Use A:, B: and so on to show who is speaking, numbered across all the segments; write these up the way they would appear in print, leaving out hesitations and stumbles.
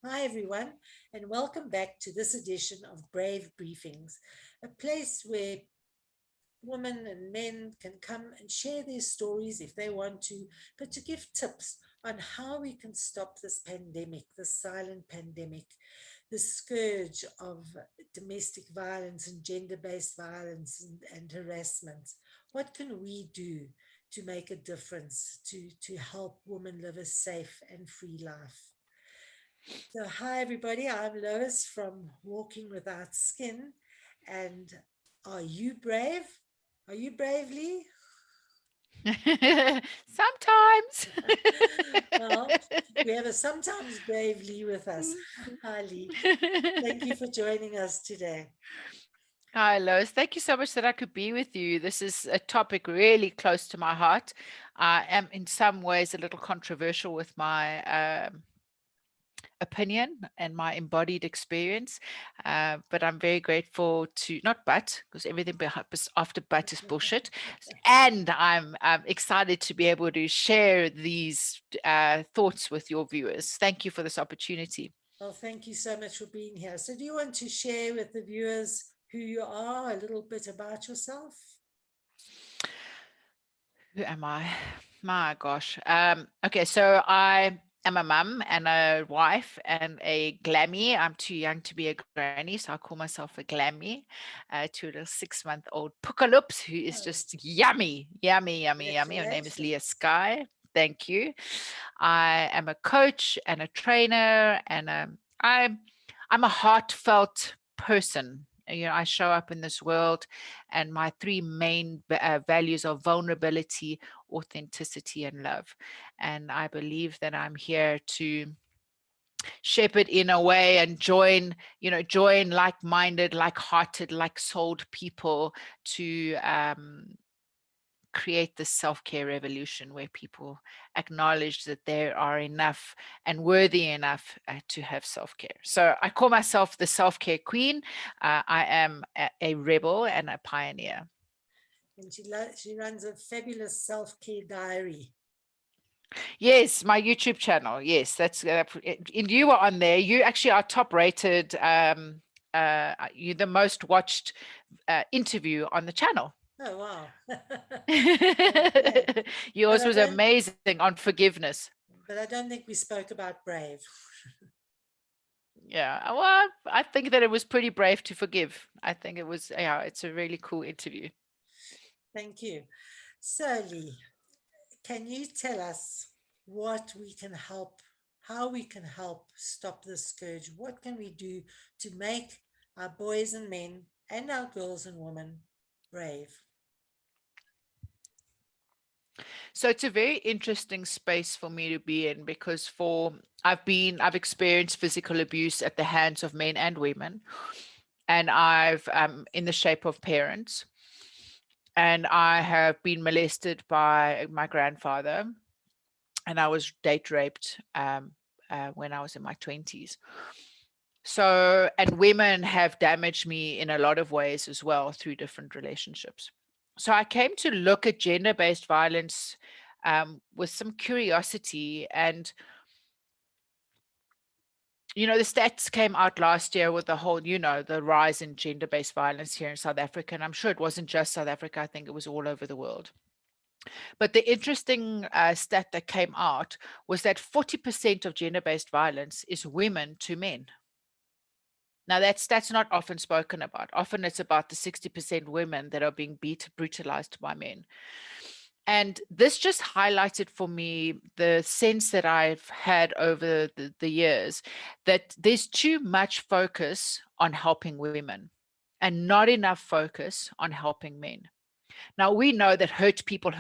A: Hi, everyone, and welcome back to this edition of Brave Briefings, a place where women and men can come and share their stories if they want to, but to give tips on how we can stop this pandemic, this silent pandemic, the scourge of domestic violence and gender based violence and harassment. What can we do to make a difference to help women live a safe and free life? So, hi everybody, I'm Lois from Walking Without Skin. And are you brave? Are you brave, Leigh?
B: Sometimes.
A: Well, we have a sometimes brave Leigh with us. Hi, Leigh. Thank you for joining us today.
B: Hi, Lois. Thank you so much that I could be with you. This is a topic really close to my heart. I am, in some ways, a little controversial with my opinion and my embodied experience, but I'm very grateful to not but because everything after but is bullshit, and I'm excited to be able to share these thoughts with your viewers. Thank you for this opportunity.
A: Well, thank you so much for being here. So, do you want to share with the viewers who you are, a little bit about yourself?
B: Who am I? My gosh. Okay, so I am a mum and a wife and a glammy. I'm too young to be a granny, so I call myself a glammy to a little 6-month-old pookaloops who is
A: Oh,
B: just yummy, yummy, yummy, yummy. Her name is
A: congratulations.
B: Leah Sky. Thank you. I am a coach and a trainer, and I'm a heartfelt person. I show up in this world, and my three main values are vulnerability, authenticity, and love. And I believe that I'm here to shepherd in a way and join like-minded, like-hearted, like-souled people to create this self-care revolution where people acknowledge that they are enough and worthy enough to have self-care. So I call myself the self-care queen. I am a rebel and a pioneer.
A: And she runs a fabulous self care diary.
B: Yes, my YouTube channel. Yes, that's and you were on there. You actually are top rated. You the most watched interview on the channel.
A: Oh, wow. Okay. But
B: Yours
A: I
B: was
A: don't
B: amazing on forgiveness.
A: but I don't think we spoke about brave.
B: Yeah, well, I think that it was pretty brave to forgive. I think it was, yeah, it's a really cool interview.
A: Thank you. So, Leigh, can you tell us what we can help, how we can help stop this scourge? What can we do to make our boys and men and our girls and women brave?
B: So it's a very interesting space for me to be in because I've experienced physical abuse at the hands of men and women, and I've in the shape of parents, and I have been molested by my grandfather, and I was date raped when I was in my 20s. So, and women have damaged me in a lot of ways as well through different relationships. So I came to look at gender based violence with some curiosity. And, the stats came out last year with the whole, the rise in gender based violence here in South Africa. And I'm sure it wasn't just South Africa, I think it was all over the world. But the interesting stat that came out was that 40% of gender based violence is women to men. Now that's not often spoken about. Often it's about the 60% women that are being brutalized by men. And this just highlighted for me the sense that I've had over the years that there's too much focus on helping women and not enough focus on helping men. Now, we know that hurt people,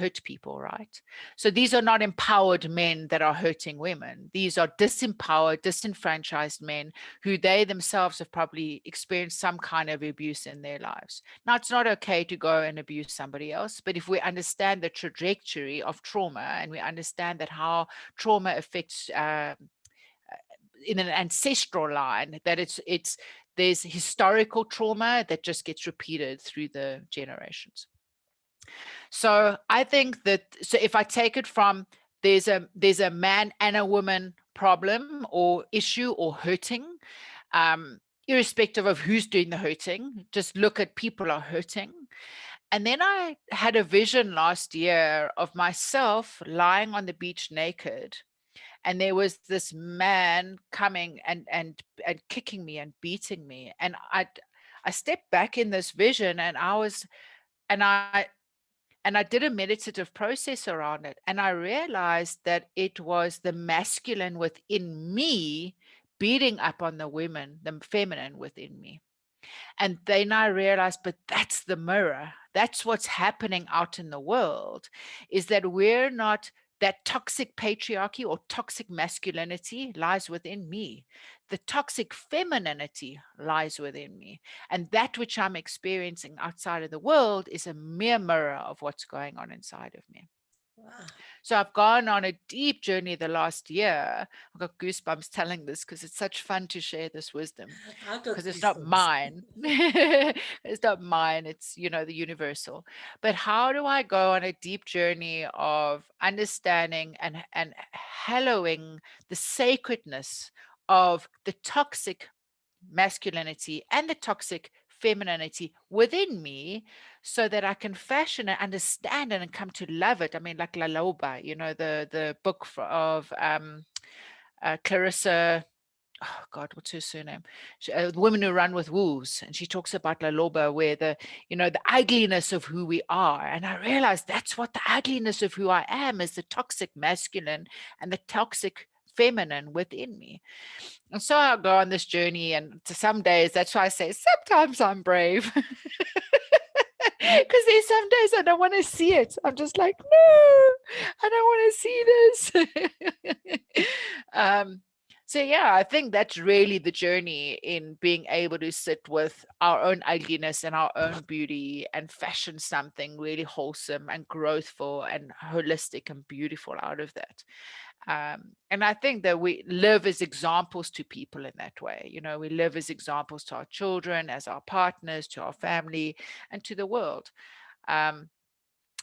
B: right? So these are not empowered men that are hurting women. These are disempowered, disenfranchised men who they themselves have probably experienced some kind of abuse in their lives. Now, it's not okay to go and abuse somebody else, but if we understand the trajectory of trauma and we understand that how trauma affects in an ancestral line, that there's historical trauma that just gets repeated through the generations. So I think that, so if I take it from there's a man and a woman problem or issue or hurting, irrespective of who's doing the hurting. Just look at people are hurting. And then I had a vision last year of myself lying on the beach naked, and there was this man coming and kicking me and beating me, and I stepped back in this vision, and and I I did a meditative process around it, and I realized that it was the masculine within me beating up on the women, the feminine within me. And then I realized, but that's the mirror. That's what's happening out in the world, is that we're not, that toxic patriarchy or toxic masculinity lies within me. The toxic femininity lies within me. And that which I'm experiencing outside of the world is a mere mirror of what's going on inside of me.
A: Wow.
B: So I've gone on a deep journey the last year. I've got goosebumps telling this because it's such fun to share this wisdom,
A: I got
B: because it's not
A: goosebumps.
B: mine. It's not mine. It's, the universal. But how do I go on a deep journey of understanding and hallowing the sacredness of the toxic masculinity and the toxic femininity within me, so that I can fashion and understand it and come to love it. I mean, like La Loba, the book of Clarissa, oh God, what's her surname? The Women Who Run with Wolves. And she talks about La Loba, where the ugliness of who we are. And I realized that's what the ugliness of who I am is, the toxic masculine and the toxic feminine within me. And so I'll go on this journey, and to some days, that's why I say sometimes I'm brave. Because there's some days I don't want to see it. I'm just like, no, I don't want to see this. So yeah, I think that's really the journey, in being able to sit with our own ugliness and our own beauty and fashion something really wholesome and growthful and holistic and beautiful out of that. And I think that we live as examples to people in that way. We live as examples to our children, as our partners, to our family, and to the world.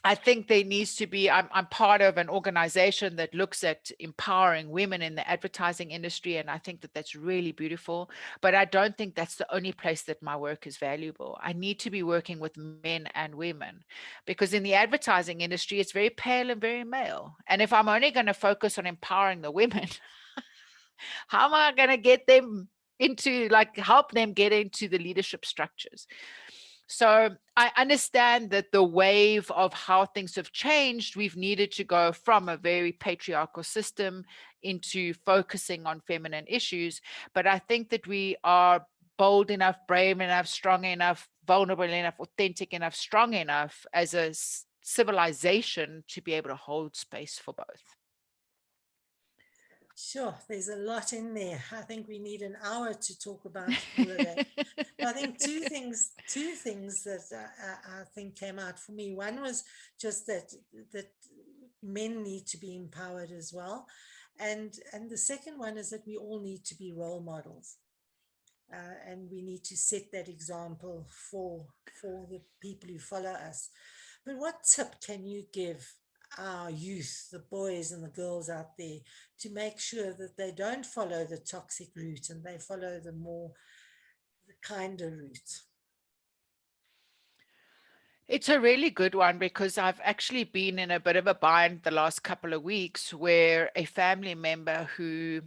B: I think there needs to be, I'm part of an organization that looks at empowering women in the advertising industry. And I think that that's really beautiful, but I don't think that's the only place that my work is valuable. I need to be working with men and women, because in the advertising industry, it's very pale and very male. And if I'm only going to focus on empowering the women, how am I going to get them into, help them get into the leadership structures? So I understand that the wave of how things have changed, we've needed to go from a very patriarchal system into focusing on feminine issues. But I think that we are bold enough, brave enough, strong enough, vulnerable enough, authentic enough, strong enough as a civilization to be able to hold space for both.
A: Sure, there's a lot in there. I think we need an hour to talk about all of that. But I think two things that I think came out for me. One was just that men need to be empowered as well, and the second one is that we all need to be role models, and we need to set that example for the people who follow us. But what tip can you give our youth, the boys and the girls out there, to make sure that they don't follow the toxic route and they follow the kinder route?
B: It's a really good one, because I've actually been in a bit of a bind the last couple of weeks, where a family member who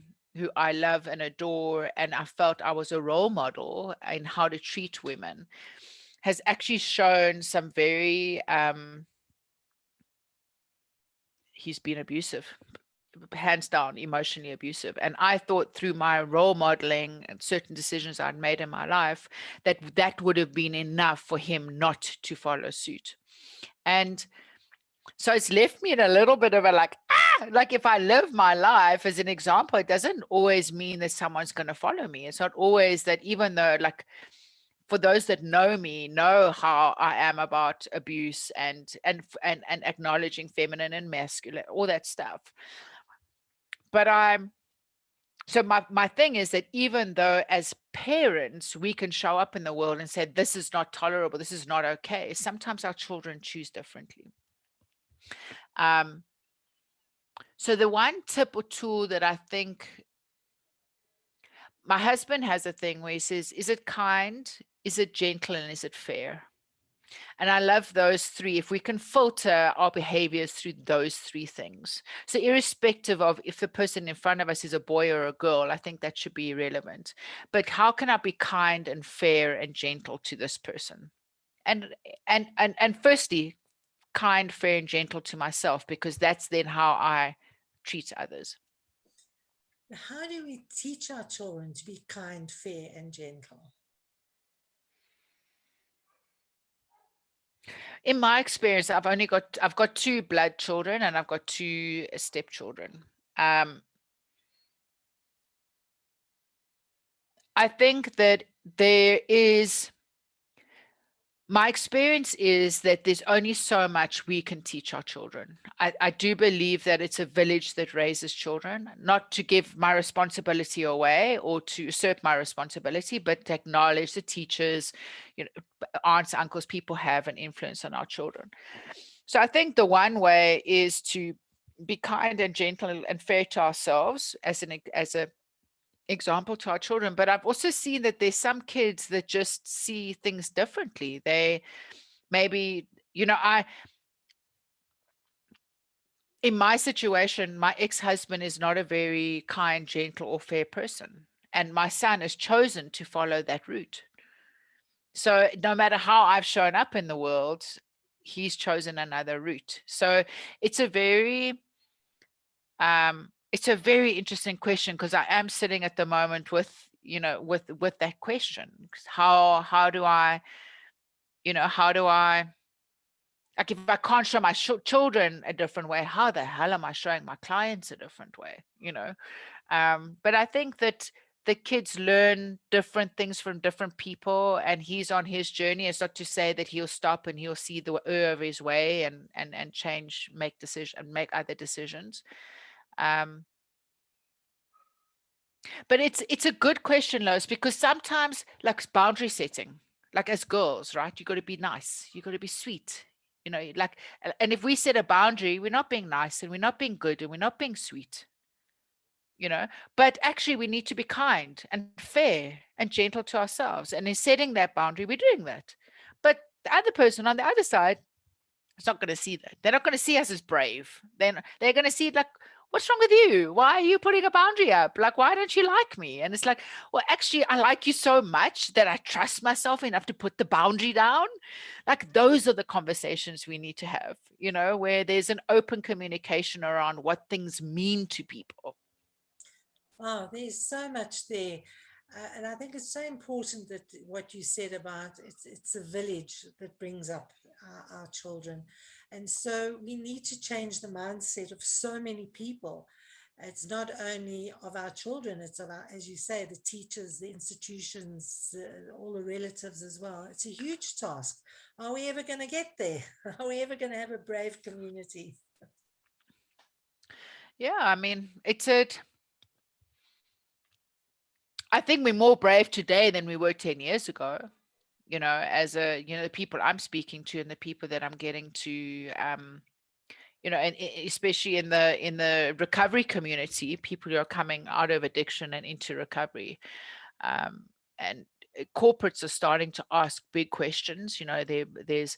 B: I love and adore, and I felt I was a role model in how to treat women, has actually shown some very he's been abusive, hands down, emotionally abusive. And I thought, through my role modeling and certain decisions I'd made in my life, that that would have been enough for him not to follow suit. And so it's left me in a little bit of a like if I live my life as an example, it doesn't always mean that someone's going to follow me. It's not always that, even though, for those that know me, know how I am about abuse and acknowledging feminine and masculine, all that stuff. But so my thing is that, even though as parents we can show up in the world and say, this is not tolerable, this is not okay, sometimes our children choose differently. So the one tip or tool that I think, my husband has a thing where he says, is it kind? Is it gentle? And is it fair? And I love those three. If we can filter our behaviors through those three things. So, irrespective of if the person in front of us is a boy or a girl, I think that should be irrelevant. But how can I be kind and fair and gentle to this person? And firstly, kind, fair, and gentle to myself, because that's then how I treat others.
A: How do we teach our children to be kind, fair, and gentle?
B: In my experience, I've got two blood children and I've got two stepchildren. Um, I think that there is, my experience is that there's only so much we can teach our children. I do believe that it's a village that raises children, not to give my responsibility away or to usurp my responsibility, but to acknowledge the teachers, you know, aunts, uncles, people have an influence on our children. So I think the one way is to be kind and gentle and fair to ourselves as a example to our children. But I've also seen that there's some kids that just see things differently. They maybe, I, in my situation, my ex-husband is not a very kind, gentle, or fair person. And my son has chosen to follow that route. So no matter how I've shown up in the world, he's chosen another route. So it's a very it's a very interesting question, because I am sitting at the moment with, with that question. How do I, how do I, like, if I can't show my children a different way, how the hell am I showing my clients a different way? But I think that the kids learn different things from different people, and he's on his journey. It's not to say that he'll stop and he'll see the error of his way and change, make decision and make other decisions. Um, But it's a good question, Lois, because sometimes, like, boundary setting, like as girls, right? You got to be nice. You got to be sweet. Like, and if we set a boundary, we're not being nice and we're not being good and we're not being sweet. But actually, we need to be kind and fair and gentle to ourselves. And in setting that boundary, we're doing that. But the other person on the other side is not going to see that. They're not going to see us as brave. Then they're going to see, like, what's wrong with you? Why are you putting a boundary up? Like, why don't you like me? And it's like, well, actually, I like you so much that I trust myself enough to put the boundary down. Like, those are the conversations we need to have, where there's an open communication around what things mean to people.
A: Wow, there's so much there. And I think it's so important that what you said about it's a village that brings up our children. And so we need to change the mindset of so many people. It's not only of our children, it's of our, as you say, the teachers, the institutions, all the relatives as well. It's a huge task. Are we ever going to get there? Are we ever going to have a brave community?
B: Yeah, I mean, I think we're more brave today than we were 10 years ago, as the people I'm speaking to and the people that I'm getting to, and especially in the recovery community, people who are coming out of addiction and into recovery. And corporates are starting to ask big questions. There's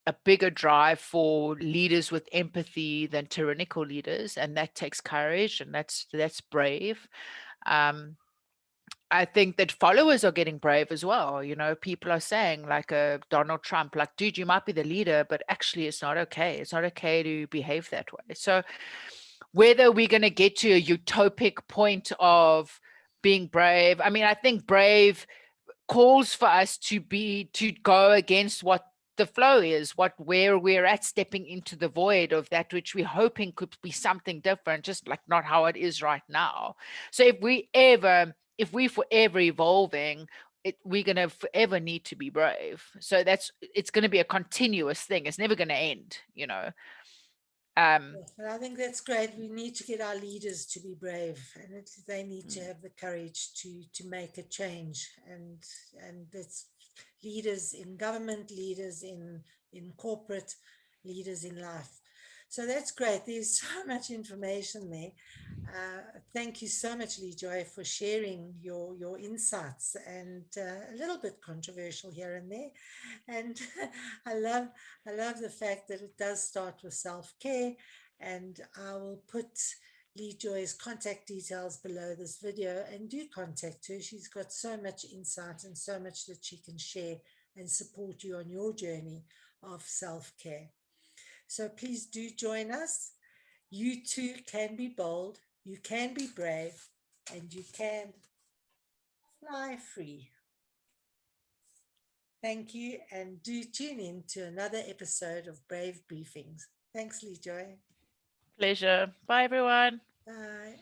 B: a bigger drive for leaders with empathy than tyrannical leaders, and that takes courage, and that's brave. Um, I think that followers are getting brave as well. People are saying, like, Donald Trump, like, dude, you might be the leader, but actually it's not okay. It's not okay to behave that way. So whether we're going to get to a utopic point of being brave, I mean, I think brave calls for us to go against what the flow is, where we're at, stepping into the void of that which we're hoping could be something different, just like not how it is right now. So if we forever evolving, we're going to forever need to be brave. So it's going to be a continuous thing. It's never going to end. um
A: And I think that's great. We need to get our leaders to be brave, and they need to have the courage to make a change. And that's leaders in government, leaders in corporate, leaders in life. So that's great. There's so much information there. Thank you so much, Leigh Joy, for sharing your insights, and a little bit controversial here and there. And I love the fact that it does start with self-care. And I will put Leigh Joy's contact details below this video, and do contact her. She's got so much insight and so much that she can share and support you on your journey of self-care. So please do join us. You too can be bold, you can be brave, and you can fly free. Thank you, and do tune in to another episode of Brave Briefings. Thanks, Leigh Joy.
B: Pleasure. Bye, everyone.
A: Bye.